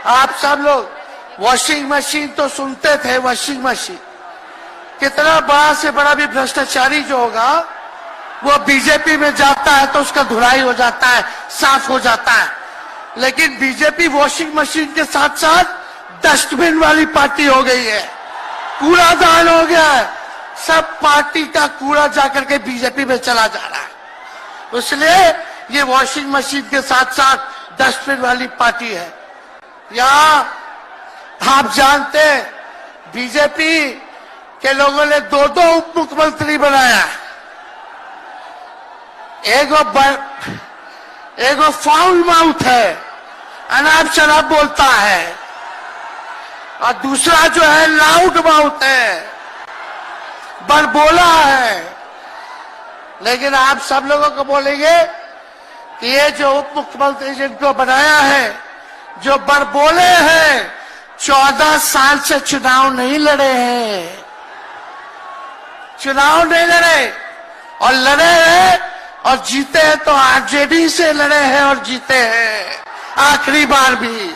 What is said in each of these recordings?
आप सब लोग वॉशिंग मशीन तो सुनते थे, वॉशिंग मशीन कितना बड़ा से बड़ा भी भ्रष्टाचारी जो होगा वो बीजेपी में जाता है तो उसका धुलाई हो जाता है, साफ हो जाता है। लेकिन बीजेपी वॉशिंग मशीन के साथ साथ डस्टबिन वाली पार्टी हो गई है, कूड़ादान हो गया है। सब पार्टी का कूड़ा जाकर के बीजेपी में चला जा रहा है, इसलिए ये वॉशिंग मशीन के साथ साथ डस्टबिन वाली पार्टी है। यहाँ आप जानते हैं बीजेपी के लोगों ने दो उप मुख्यमंत्री बनाया, एगो फाउल माउथ है, अनाप शनाप बोलता है, और दूसरा जो है लाउड माउथ है, बड़बोला है। लेकिन आप सब लोगों को बोलेंगे कि ये जो उप मुख्यमंत्री जिनको बनाया है, जो बड़बोले हैं, 14 साल से चुनाव नहीं लड़े हैं, चुनाव नहीं लड़े, और लड़े हैं और जीते हैं तो आरजेडी से लड़े हैं और जीते हैं आखिरी बार भी।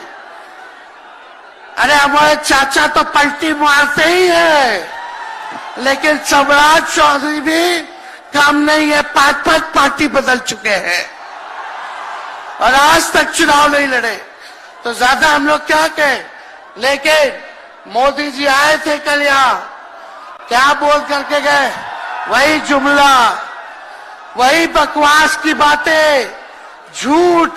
अरे हमारे चाचा तो पलटी मारते ही है, लेकिन सम्राट चौधरी भी काम नहीं है, 5 पार्टी बदल चुके हैं और आज तक चुनाव नहीं लड़े। तो ज्यादा हम लोग क्या कहें। लेकिन मोदी जी आए थे कल यहाँ, क्या बोल करके गए, वही जुमला, वही बकवास की बातें, झूठ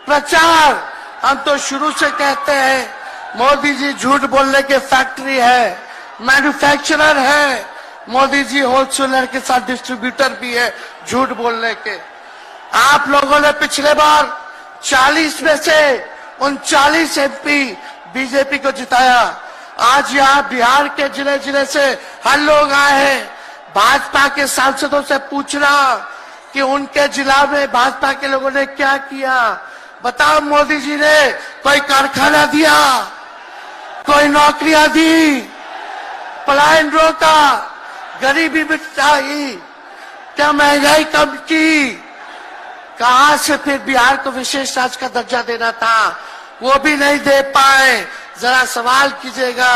प्रचार। हम तो शुरू से कहते हैं मोदी जी झूठ बोलने के फैक्ट्री है, मैन्युफैक्चरर है। मोदी जी होलसेलर के साथ डिस्ट्रीब्यूटर भी है झूठ बोलने के। आप लोगों ने पिछले बार 40 में से 39 एमपी बीजेपी को जिताया। आज यहाँ बिहार के जिले जिले से हर लोग आए हैं भाजपा के सांसदों से पूछना कि उनके जिला में भाजपा के लोगों ने क्या किया। बताओ, मोदी जी ने कोई कारखाना दिया, कोई नौकरियां दी, पलायन रोका, गरीबी मिटाई, क्या महंगाई कम की? कहां से फिर बिहार को विशेष राज्य का दर्जा देना था, वो भी नहीं दे पाए। जरा सवाल कीजिएगा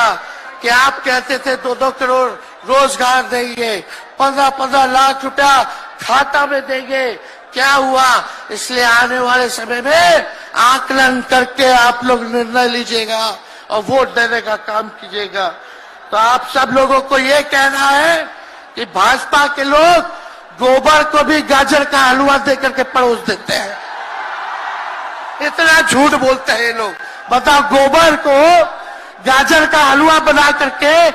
कि आप कहते थे 2-2 करोड़ रोजगार देंगे, 15-15 लाख रुपया खाता में देंगे, क्या हुआ? इसलिए आने वाले समय में आकलन करके आप लोग निर्णय लीजिएगा और वोट देने का काम कीजिएगा। तो आप सब लोगों को ये कहना है कि भाजपा के लोग गोबर को भी गाजर का हलवा देकर के परोस देते हैं। इतना झूठ बोलते हैं ये लोग। बताओ, गोबर को गाजर का हलवा बना करके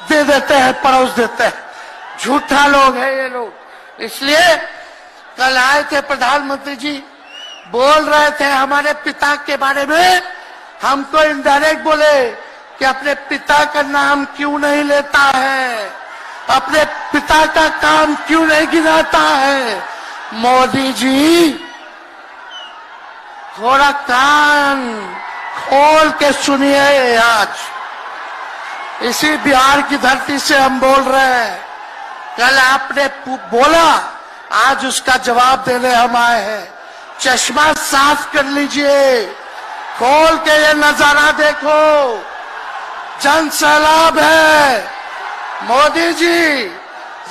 दे देते हैं, परोस देते हैं। झूठा लोग है ये लोग। इसलिए कल आए थे प्रधानमंत्री जी, बोल रहे थे हमारे पिता के बारे में। हमको इनडायरेक्ट बोले कि अपने पिता का नाम क्यों नहीं लेता है, अपने पिता का काम क्यों नहीं गिनाता है। मोदी जी, थोड़ा कान खोल के सुनिए। आज इसी बिहार की धरती से हम बोल रहे हैं। कल आपने बोला, आज उसका जवाब देने हम आए हैं। चश्मा साफ कर लीजिए, खोल के ये नजारा देखो, जन सैलाब है। मोदी जी,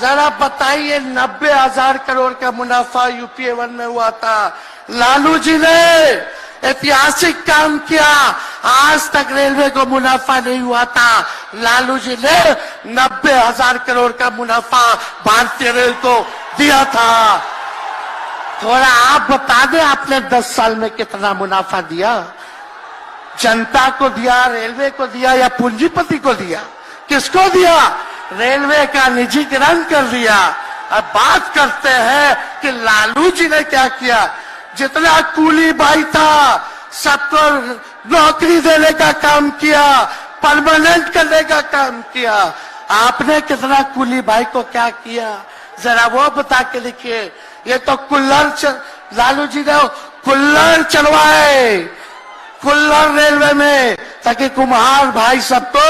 जरा बताइए, 90,000 करोड़ का मुनाफा यूपीए 1 में हुआ था। लालू जी ने ऐतिहासिक काम किया, आज तक रेलवे को मुनाफा नहीं हुआ था। लालू जी ने 90,000 करोड़ का मुनाफा भारतीय रेल को दिया था। थोड़ा आप बता दें, आपने 10 साल में कितना मुनाफा दिया? जनता को दिया, रेलवे को दिया, या पूंजीपति को दिया? किसको दिया? रेलवे का निजीकरण कर दिया। अब बात करते हैं कि लालू जी ने क्या किया। जितना कूली भाई था सबको नौकरी देने का काम किया, परमानेंट करने का काम किया। आपने कितना कूली भाई को क्या किया, जरा वो बता के लिखिए। ये तो लालू जी ने कुल्लर चलवाए, कुल्लर रेलवे में, ताकि कुम्हार भाई सबको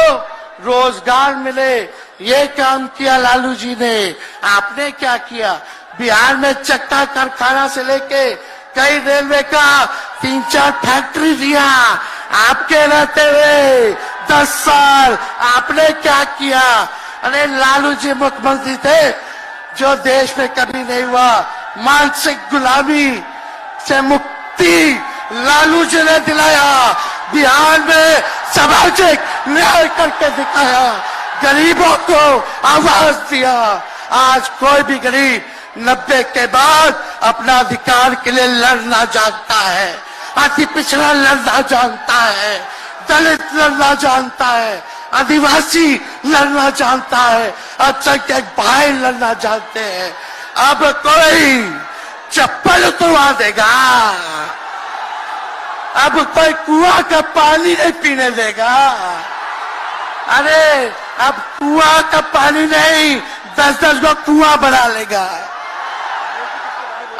रोजगार मिले। ये काम किया लालू जी ने। आपने क्या किया? बिहार में चक्का कारखाना से लेके कई रेलवे का 3-4 फैक्ट्री दिया। आपके रहते हुए 10 साल आपने क्या किया? अरे लालू जी मुख्यमंत्री थे जो देश में कभी नहीं हुआ। मानसिक गुलामी से मुक्ति लालू जी ने दिलाया। बिहार में सामाजिक न्याय करके दिखाया, गरीबों को आवाज दिया। आज कोई भी गरीब 90 के बाद अपना अधिकार के लिए लड़ना जानता है, अति पिछड़ा लड़ना जानता है, दलित लड़ना जानता है, आदिवासी लड़ना जानता है, अल्पसंख्यक भाई लड़ना जानते हैं। अब कोई चप्पल उतरवा देगा, अब कोई कुआं का पानी नहीं पीने देगा। अरे अब कुआं का पानी नहीं, 10-10 को कुआं बना लेगा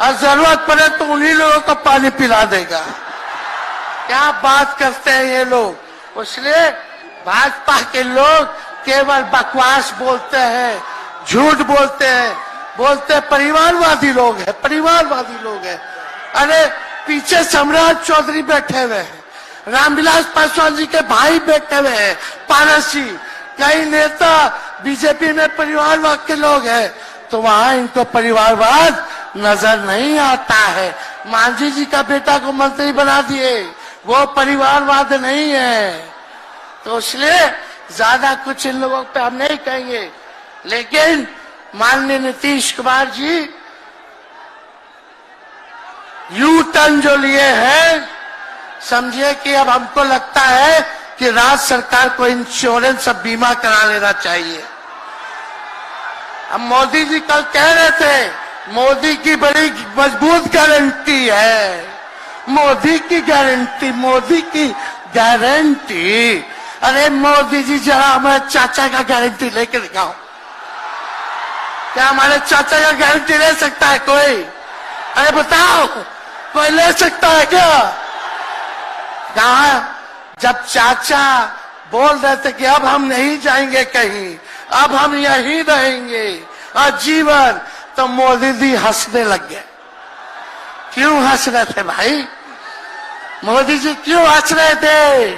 और जरूरत पड़े तो उन्हीं लोगों को पानी पिला देगा। क्या बात करते हैं ये लोग। इसलिए भाजपा के लोग केवल बकवास बोलते हैं, झूठ बोलते हैं, बोलते परिवारवादी लोग हैं, परिवारवादी लोग हैं। अरे पीछे सम्राट चौधरी बैठे हुए हैं, रामविलास पासवान जी के भाई बैठे हुए हैं, पारस जी, कई नेता बीजेपी में परिवारवाद के लोग हैं, तो वहां इनको परिवारवाद नजर नहीं आता है। मांझी जी का बेटा को मंत्री बना दिए, वो परिवारवाद नहीं है। तो इसलिए ज्यादा कुछ इन लोगों पे हम नहीं कहेंगे, लेकिन माननीय नीतीश कुमार जी यू टर्न जो लिए हैं, समझिए कि अब हमको लगता है कि राज्य सरकार को इंश्योरेंस और बीमा करा लेना चाहिए। अब मोदी जी कल कह रहे थे मोदी की बड़ी मजबूत गारंटी है, मोदी की गारंटी, मोदी की गारंटी। अरे मोदी जी जरा हमारे चाचा का गारंटी लेके दिखाओ। क्या हमारे चाचा का गारंटी ले सकता है कोई? अरे बताओ, कोई ले सकता है क्या? कहा जब चाचा बोल रहे थे कि अब हम नहीं जाएंगे कहीं, अब हम यहीं रहेंगे आजीवन, तो मोदी जी हंसने लग गए। क्यों हंस रहे थे भाई? मोदी जी क्यों हंस रहे थे?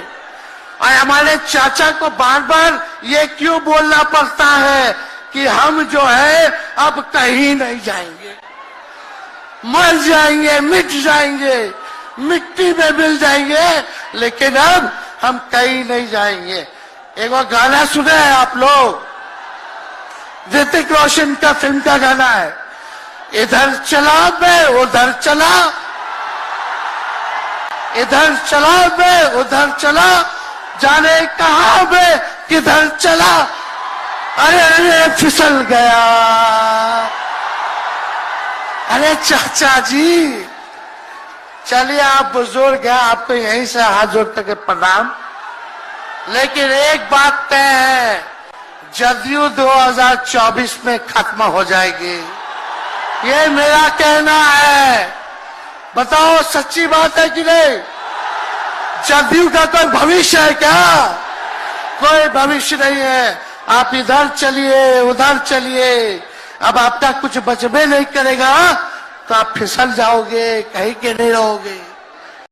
और हमारे चाचा को बार बार ये क्यों बोलना पड़ता है कि हम जो है अब कहीं नहीं जाएंगे, मर जाएंगे, मिट जाएंगे, मिट्टी में मिल जाएंगे, लेकिन अब हम कहीं नहीं जाएंगे। एक बार गाना सुने हैं आप लोग, ऋतिक रोशन का फिल्म का गाना है, इधर चला मैं उधर चला, इधर चला मैं उधर चला, जाने कहां मैं किधर चला, अरे अरे फिसल गया। अरे चाचा जी, चलिए आप बुजुर्ग हैं, आपको यहीं से हाथ जोड़ करके प्रणाम। लेकिन एक बात तय है, जदयू 2024 में खत्म हो जाएगी, ये मेरा कहना है। बताओ सच्ची बात है कि नहीं? जदयू का कोई भविष्य है क्या? कोई भविष्य नहीं है। आप इधर चलिए उधर चलिए, अब आपका कुछ बचबे नहीं करेगा तो आप फिसल जाओगे, कहीं के नहीं रहोगे।